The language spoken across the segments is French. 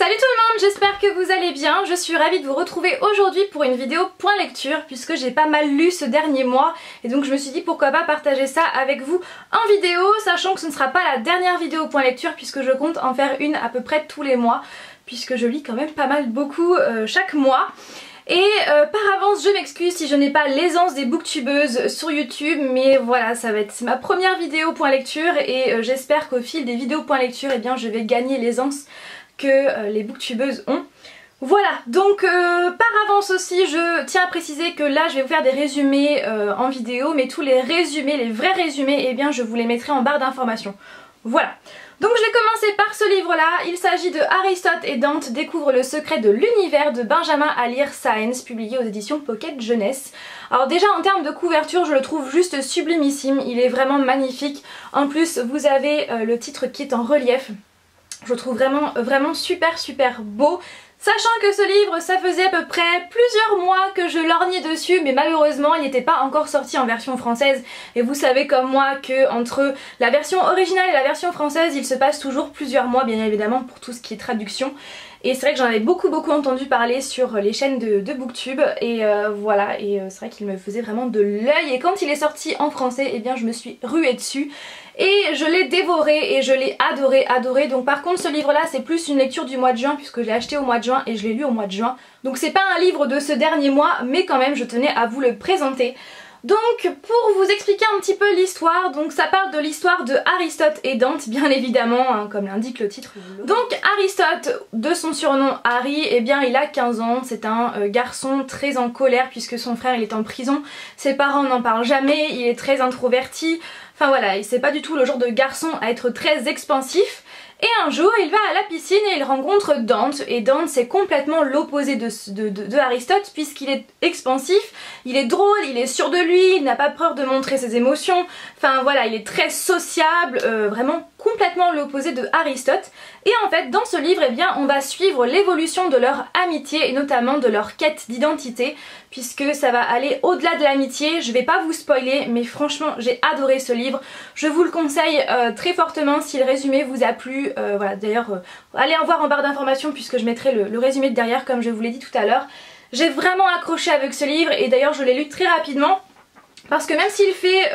Salut tout le monde, j'espère que vous allez bien. Je suis ravie de vous retrouver aujourd'hui pour une vidéo point lecture puisque j'ai pas mal lu ce dernier mois et donc je me suis dit pourquoi pas partager ça avec vous en vidéo, sachant que ce ne sera pas la dernière vidéo point lecture puisque je compte en faire une à peu près tous les mois puisque je lis quand même pas mal beaucoup chaque mois. Et par avance je m'excuse si je n'ai pas l'aisance des booktubeuses sur YouTube, mais voilà, c'est ma première vidéo point lecture et j'espère qu'au fil des vidéos point lecture eh bien, je vais gagner l'aisance que les booktubeuses ont. Voilà, donc par avance aussi je tiens à préciser que là je vais vous faire des résumés en vidéo, mais tous les résumés, les vrais résumés, eh bien je vous les mettrai en barre d'informations. Voilà. Donc je vais commencer par ce livre là, il s'agit de Aristote et Dante découvrent le secret de l'univers de Benjamin Alire Sáenz, publié aux éditions Pocket Jeunesse. Alors déjà en termes de couverture je le trouve juste sublimissime, il est vraiment magnifique. En plus vous avez le titre qui est en relief, je le trouve vraiment super beau. Sachant que ce livre, ça faisait à peu près plusieurs mois que je lorgnais dessus, mais malheureusement il n'était pas encore sorti en version française. Et vous savez comme moi que entre la version originale et la version française, il se passe toujours plusieurs mois bien évidemment pour tout ce qui est traduction. Et c'est vrai que j'en avais beaucoup entendu parler sur les chaînes de booktube et voilà, et c'est vrai qu'il me faisait vraiment de l'œil et quand il est sorti en français, eh bien je me suis ruée dessus et je l'ai dévoré et je l'ai adoré. Donc par contre ce livre là c'est plus une lecture du mois de juin puisque je l'ai acheté au mois de juin et je l'ai lu au mois de juin. Donc c'est pas un livre de ce dernier mois mais quand même je tenais à vous le présenter. Donc pour vous expliquer un petit peu l'histoire, donc ça parle de l'histoire de Aristote et Dante bien évidemment, hein, comme l'indique le titre. Donc Aristote, de son surnom Harry, eh bien il a 15 ans, c'est un garçon très en colère puisque son frère il est en prison, ses parents n'en parlent jamais, il est très introverti, enfin voilà, c'est pas du tout le genre de garçon à être très expansif. Et un jour il va à la piscine et il rencontre Dante, et Dante c'est complètement l'opposé de Aristote puisqu'il est expansif, il est drôle, il est sûr de lui, il n'a pas peur de montrer ses émotions, enfin voilà, il est très sociable, vraiment complètement l'opposé de Aristote. Et en fait dans ce livre eh bien on va suivre l'évolution de leur amitié et notamment de leur quête d'identité puisque ça va aller au-delà de l'amitié. Je vais pas vous spoiler mais franchement j'ai adoré ce livre, je vous le conseille très fortement si le résumé vous a plu. Voilà, d'ailleurs allez en voir en barre d'informations puisque je mettrai le résumé de derrière comme je vous l'ai dit tout à l'heure. J'ai vraiment accroché avec ce livre et d'ailleurs je l'ai lu très rapidement parce que même s'il fait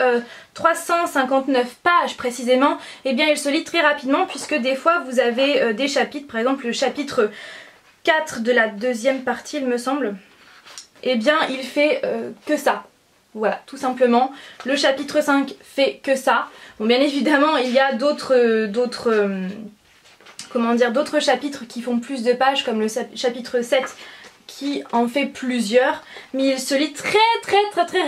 359 pages précisément, eh bien il se lit très rapidement puisque des fois vous avez des chapitres, par exemple le chapitre 4 de la deuxième partie il me semble, eh bien il fait que ça. Voilà, tout simplement. Le chapitre 5 fait que ça. Bon, bien évidemment, il y a d'autres chapitres qui font plus de pages, comme le chapitre 7 qui en fait plusieurs. Mais il se lit très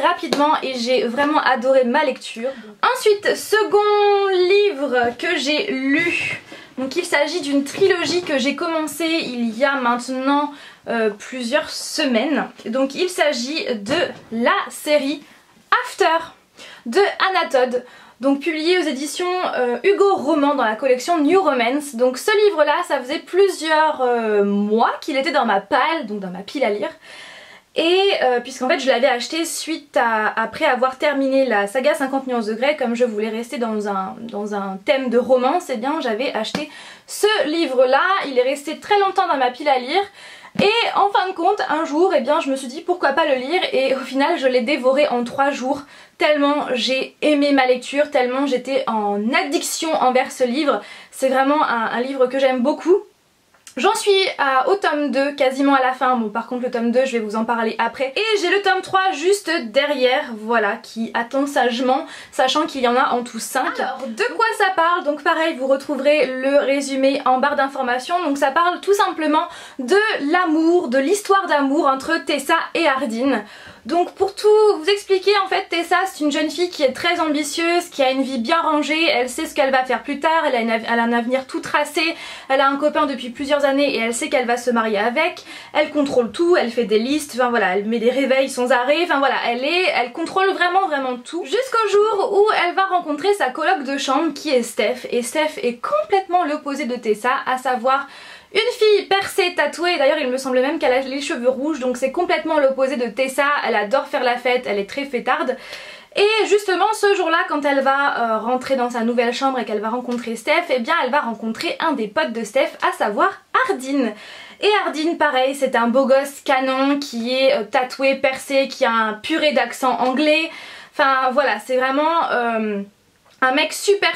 rapidement et j'ai vraiment adoré ma lecture. Ensuite, second livre que j'ai lu. Donc il s'agit d'une trilogie que j'ai commencé il y a maintenant plusieurs semaines. Donc il s'agit de la série After de Anna Todd, donc publié aux éditions Hugo Roman dans la collection New Romance. Donc ce livre là ça faisait plusieurs mois qu'il était dans ma palle, donc dans ma pile à lire. Et puisqu'en fait je l'avais acheté suite après avoir terminé la saga 50 nuances de Grey, comme je voulais rester dans un thème de romance, et eh bien j'avais acheté ce livre là, il est resté très longtemps dans ma pile à lire. Et en fin de compte, un jour, eh bien, je me suis dit pourquoi pas le lire et au final je l'ai dévoré en 3 jours tellement j'ai aimé ma lecture, tellement j'étais en addiction envers ce livre. C'est vraiment un livre que j'aime beaucoup. J'en suis au tome 2, quasiment à la fin. Bon par contre le tome 2 je vais vous en parler après. Et j'ai le tome 3 juste derrière, voilà, qui attend sagement, sachant qu'il y en a en tout 5. Alors de quoi ça parle? Donc pareil, vous retrouverez le résumé en barre d'informations. Donc ça parle tout simplement de l'amour, de l'histoire d'amour entre Tessa et Hardin. Donc pour tout vous expliquer, en fait Tessa c'est une jeune fille qui est très ambitieuse, qui a une vie bien rangée, elle sait ce qu'elle va faire plus tard, elle a un avenir tout tracé, elle a un copain depuis plusieurs années et elle sait qu'elle va se marier avec, elle contrôle tout, elle fait des listes, enfin voilà, elle met des réveils sans arrêt, enfin voilà, elle contrôle vraiment tout. Jusqu'au jour où elle va rencontrer sa coloc de chambre qui est Steph, et Steph est complètement l'opposé de Tessa, à savoir une fille percée, tatouée, d'ailleurs il me semble même qu'elle a les cheveux rouges, donc c'est complètement l'opposé de Tessa, elle adore faire la fête, elle est très fêtarde. Et justement ce jour-là, quand elle va rentrer dans sa nouvelle chambre et qu'elle va rencontrer Steph, eh bien elle va rencontrer un des potes de Steph, à savoir Hardin. Et Hardin, pareil, c'est un beau gosse canon qui est tatoué, percé, qui a un purée d'accent anglais. Enfin voilà, c'est vraiment un mec super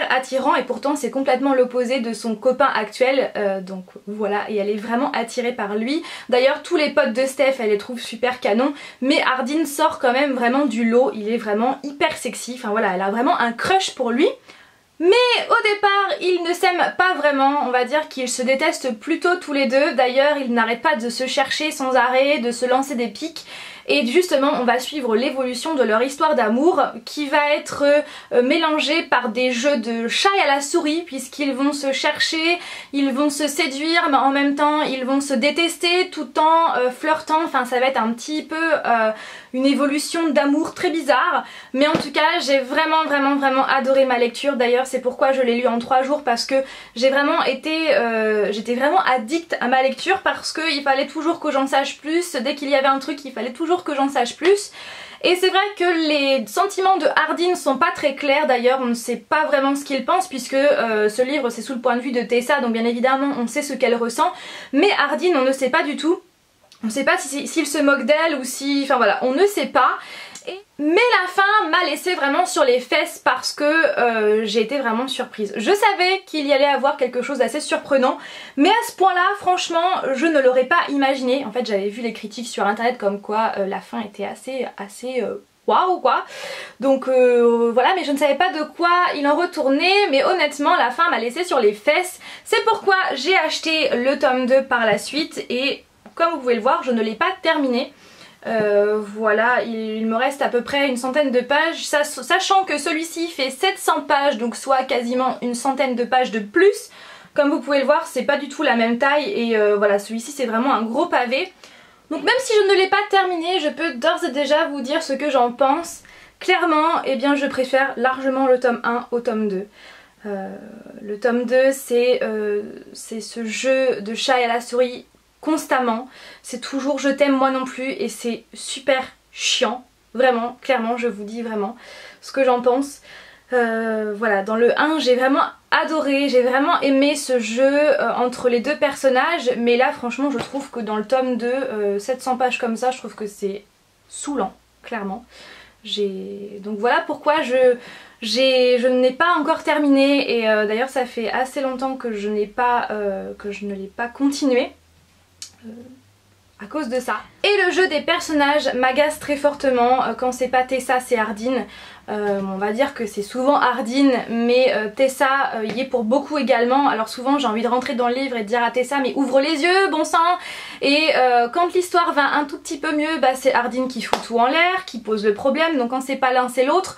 attirant, et pourtant c'est complètement l'opposé de son copain actuel, donc voilà, et elle est vraiment attirée par lui. D'ailleurs tous les potes de Steph, elle les trouve super canon, mais Hardin sort quand même vraiment du lot, il est vraiment hyper sexy, enfin voilà, elle a vraiment un crush pour lui. Mais au départ, ils ne s'aiment pas vraiment, on va dire qu'ils se détestent plutôt tous les deux. D'ailleurs, ils n'arrêtent pas de se chercher sans arrêt, de se lancer des piques. Et justement, on va suivre l'évolution de leur histoire d'amour qui va être mélangée par des jeux de chat à la souris, puisqu'ils vont se chercher, ils vont se séduire, mais en même temps ils vont se détester tout en flirtant. Enfin, ça va être un petit peu une évolution d'amour très bizarre. Mais en tout cas, j'ai vraiment adoré ma lecture. D'ailleurs, c'est pourquoi je l'ai lu en 3 jours, parce que j'ai vraiment été... j'étais vraiment addict à ma lecture, parce qu'il fallait toujours que j'en sache plus. Dès qu'il y avait un truc, il fallait toujours que j'en sache plus. Et c'est vrai que les sentiments de Hardin sont pas très clairs, d'ailleurs on ne sait pas vraiment ce qu'il pense, puisque ce livre c'est sous le point de vue de Tessa, donc bien évidemment on sait ce qu'elle ressent, mais Hardin on ne sait pas du tout. On ne sait pas s'il se moque d'elle ou si... Enfin voilà, on ne sait pas. Mais la fin m'a laissé vraiment sur les fesses, parce que j'ai été vraiment surprise. Je savais qu'il y allait avoir quelque chose d'assez surprenant, mais à ce point là franchement je ne l'aurais pas imaginé. En fait j'avais vu les critiques sur internet comme quoi la fin était assez waouh quoi. Donc voilà, mais je ne savais pas de quoi il en retournait, mais honnêtement la fin m'a laissé sur les fesses. C'est pourquoi j'ai acheté le tome 2 par la suite, et comme vous pouvez le voir je ne l'ai pas terminé. Voilà, il me reste à peu près une centaine de pages, sachant que celui-ci fait 700 pages, donc soit quasiment une centaine de pages de plus. Comme vous pouvez le voir, c'est pas du tout la même taille, et voilà, celui-ci c'est vraiment un gros pavé. Donc même si je ne l'ai pas terminé, je peux d'ores et déjà vous dire ce que j'en pense. Clairement, eh bien je préfère largement le tome 1 au tome 2. Le tome 2 c'est ce jeu de chat à la souris constamment, c'est toujours je t'aime moi non plus, et c'est super chiant, vraiment, clairement je vous dis vraiment ce que j'en pense. Voilà, dans le 1 j'ai vraiment adoré, j'ai vraiment aimé ce jeu entre les deux personnages, mais là franchement je trouve que dans le tome 2, 700 pages comme ça, je trouve que c'est saoulant, clairement. Donc voilà pourquoi je ne l'ai pas encore terminé, et d'ailleurs ça fait assez longtemps que je ne l'ai pas continué. À cause de ça. Et le jeu des personnages m'agace très fortement. Quand c'est pas Tessa, c'est Hardin. On va dire que c'est souvent Hardin, mais Tessa y est pour beaucoup également. Alors souvent j'ai envie de rentrer dans le livre et de dire à Tessa mais ouvre les yeux bon sang. Et quand l'histoire va un tout petit peu mieux, bah, c'est Hardin qui fout tout en l'air, qui pose le problème. Donc quand c'est pas l'un c'est l'autre.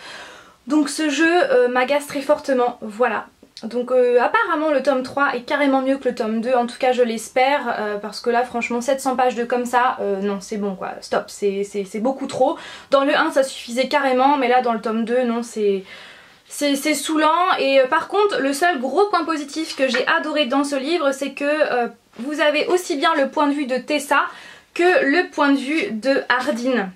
Donc ce jeu m'agace très fortement, voilà. Donc apparemment le tome 3 est carrément mieux que le tome 2, en tout cas je l'espère, parce que là franchement 700 pages de comme ça, non c'est bon quoi, stop, c'est beaucoup trop. Dans le 1 ça suffisait carrément, mais là dans le tome 2 non c'est saoulant. Et par contre le seul gros point positif que j'ai adoré dans ce livre, c'est que vous avez aussi bien le point de vue de Tessa que le point de vue de Hardin.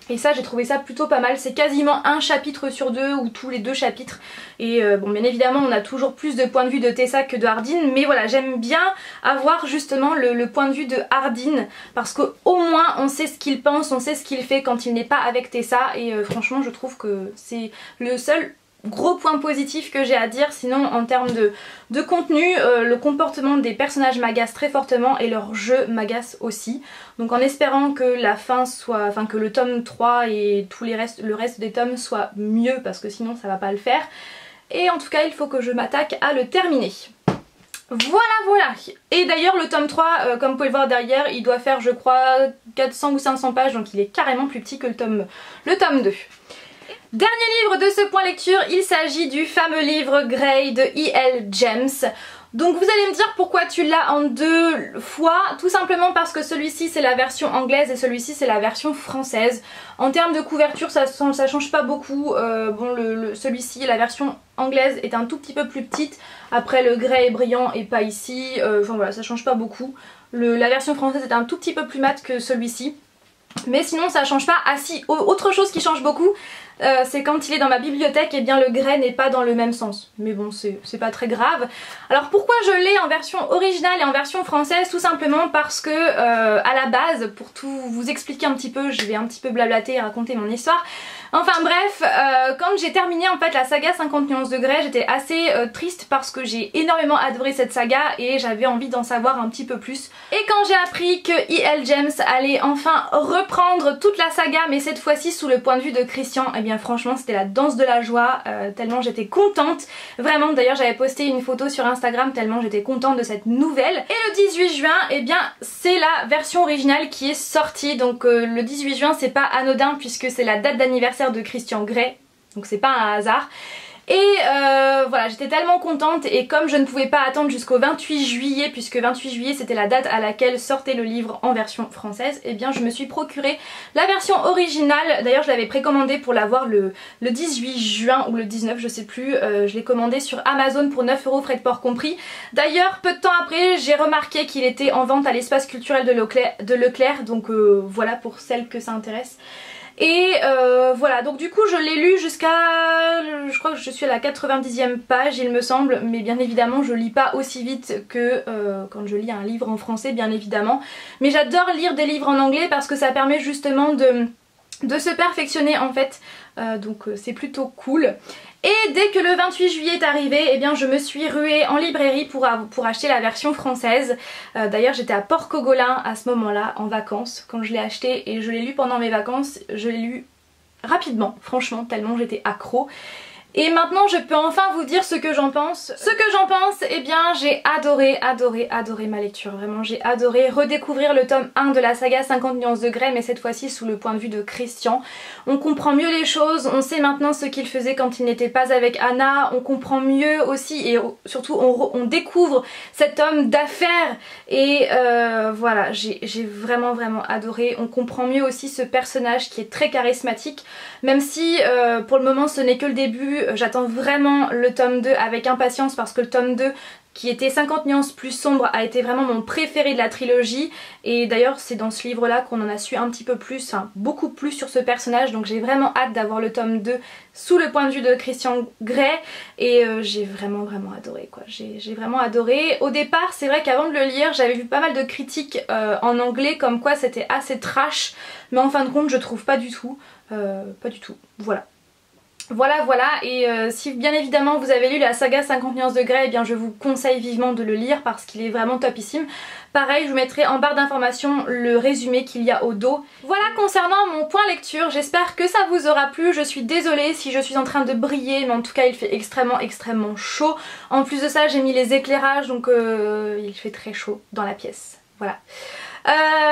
Et ça j'ai trouvé ça plutôt pas mal, c'est quasiment un chapitre sur 2 ou tous les 2 chapitres. Et bon bien évidemment on a toujours plus de point de vue de Tessa que de Hardin, mais voilà j'aime bien avoir justement le point de vue de Hardin, parce qu'au moins on sait ce qu'il pense, on sait ce qu'il fait quand il n'est pas avec Tessa, et franchement je trouve que c'est le seul gros point positif que j'ai à dire. Sinon en termes de contenu, le comportement des personnages m'agace très fortement et leur jeu m'agace aussi. Donc en espérant que la fin soit, enfin que le tome 3 et le reste des tomes soit mieux, parce que sinon ça va pas le faire. Et en tout cas il faut que je m'attaque à le terminer. Voilà. Et d'ailleurs le tome 3, comme vous pouvez le voir derrière, il doit faire je crois 400 ou 500 pages, donc il est carrément plus petit que le tome 2. Dernier livre de ce point lecture, il s'agit du fameux livre Grey de E.L. James. Donc vous allez me dire pourquoi tu l'as en 2 fois, tout simplement parce que celui-ci c'est la version anglaise et celui-ci c'est la version française. En termes de couverture ça change pas beaucoup, celui-ci, la version anglaise est un tout petit peu plus petite, après le Grey brillant est pas ici, enfin voilà ça change pas beaucoup. La version française est un tout petit peu plus mat que celui-ci. Mais sinon ça change pas. Ah si, autre chose qui change beaucoup, c'est quand il est dans ma bibliothèque, et bien le grès n'est pas dans le même sens. Mais bon, c'est pas très grave. Alors pourquoi je l'ai en version originale et en version française? Tout simplement parce que à la base, pour tout vous expliquer un petit peu, je vais un petit peu blablater et raconter mon histoire. Enfin bref, quand j'ai terminé en fait la saga 50 nuances de Grey, j'étais assez triste parce que j'ai énormément adoré cette saga et j'avais envie d'en savoir un petit peu plus. Et quand j'ai appris que E.L. James allait enfin reprendre toute la saga, mais cette fois-ci sous le point de vue de Christian, et bien franchement c'était la danse de la joie, tellement j'étais contente. Vraiment, d'ailleurs j'avais posté une photo sur Instagram tellement j'étais contente de cette nouvelle. Et le 18 juin, et bien c'est la version originale qui est sortie. Donc le 18 juin c'est pas anodin puisque c'est la date d'anniversaire de Christian Grey, donc c'est pas un hasard. Et voilà, j'étais tellement contente, et comme je ne pouvais pas attendre jusqu'au 28 juillet, puisque 28 juillet c'était la date à laquelle sortait le livre en version française, et bien je me suis procuré la version originale. D'ailleurs je l'avais précommandé pour l'avoir le 18 juin ou le 19, je sais plus. Je l'ai commandé sur Amazon pour 9 € frais de port compris. D'ailleurs peu de temps après j'ai remarqué qu'il était en vente à l'espace culturel de Leclerc, donc voilà pour celles que ça intéresse. Et voilà, donc du coup je l'ai lu jusqu'à, je crois que je suis à la 90e page il me semble, mais bien évidemment je lis pas aussi vite que quand je lis un livre en français, bien évidemment. Mais j'adore lire des livres en anglais parce que ça permet justement de se perfectionner en fait, donc c'est plutôt cool. Et dès que le 28 juillet est arrivé, eh bien je me suis ruée en librairie pour acheter la version française. D'ailleurs j'étais à Port-Cogolin à ce moment-là, en vacances, quand je l'ai acheté, et je l'ai lu pendant mes vacances. Je l'ai lu rapidement, franchement, tellement j'étais accro. Et maintenant je peux enfin vous dire ce que j'en pense. Ce que j'en pense, eh bien j'ai adoré ma lecture. Vraiment j'ai adoré redécouvrir le tome 1 de la saga 50 nuances de Grey, mais cette fois-ci sous le point de vue de Christian. On comprend mieux les choses, on sait maintenant ce qu'il faisait quand il n'était pas avec Anna, on comprend mieux aussi, et surtout on découvre cet homme d'affaires. Et voilà, j'ai vraiment adoré. On comprend mieux aussi ce personnage qui est très charismatique, même si pour le moment ce n'est que le début. J'attends vraiment le tome 2 avec impatience parce que le tome 2 qui était 50 nuances plus sombre a été vraiment mon préféré de la trilogie, et d'ailleurs c'est dans ce livre là qu'on en a su un petit peu plus, enfin beaucoup plus sur ce personnage, donc j'ai vraiment hâte d'avoir le tome 2 sous le point de vue de Christian Grey. Et j'ai vraiment adoré quoi, j'ai vraiment adoré. Au départ c'est vrai qu'avant de le lire j'avais vu pas mal de critiques en anglais comme quoi c'était assez trash, mais en fin de compte je trouve pas du tout, voilà, et si bien évidemment vous avez lu la saga 50 nuances de Grey, eh bien je vous conseille vivement de le lire parce qu'il est vraiment topissime. Pareil, je vous mettrai en barre d'informations le résumé qu'il y a au dos. Voilà concernant mon point lecture, j'espère que ça vous aura plu. Je suis désolée si je suis en train de briller, mais en tout cas il fait extrêmement chaud. En plus de ça j'ai mis les éclairages, donc il fait très chaud dans la pièce, voilà.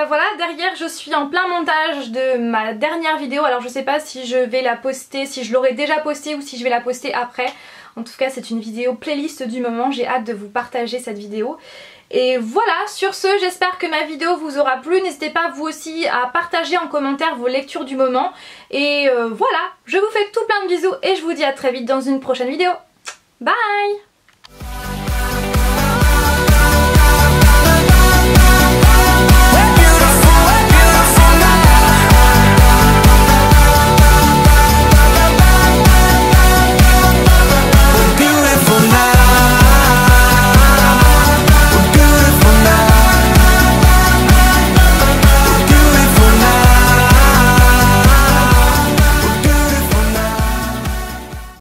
Voilà, derrière je suis en plein montage de ma dernière vidéo. Alors je sais pas si je vais la poster, si je l'aurais déjà postée ou si je vais la poster après. En tout cas c'est une vidéo playlist du moment, j'ai hâte de vous partager cette vidéo. Et voilà, sur ce j'espère que ma vidéo vous aura plu. N'hésitez pas vous aussi à partager en commentaire vos lectures du moment. Et voilà, je vous fais tout plein de bisous et je vous dis à très vite dans une prochaine vidéo. Bye!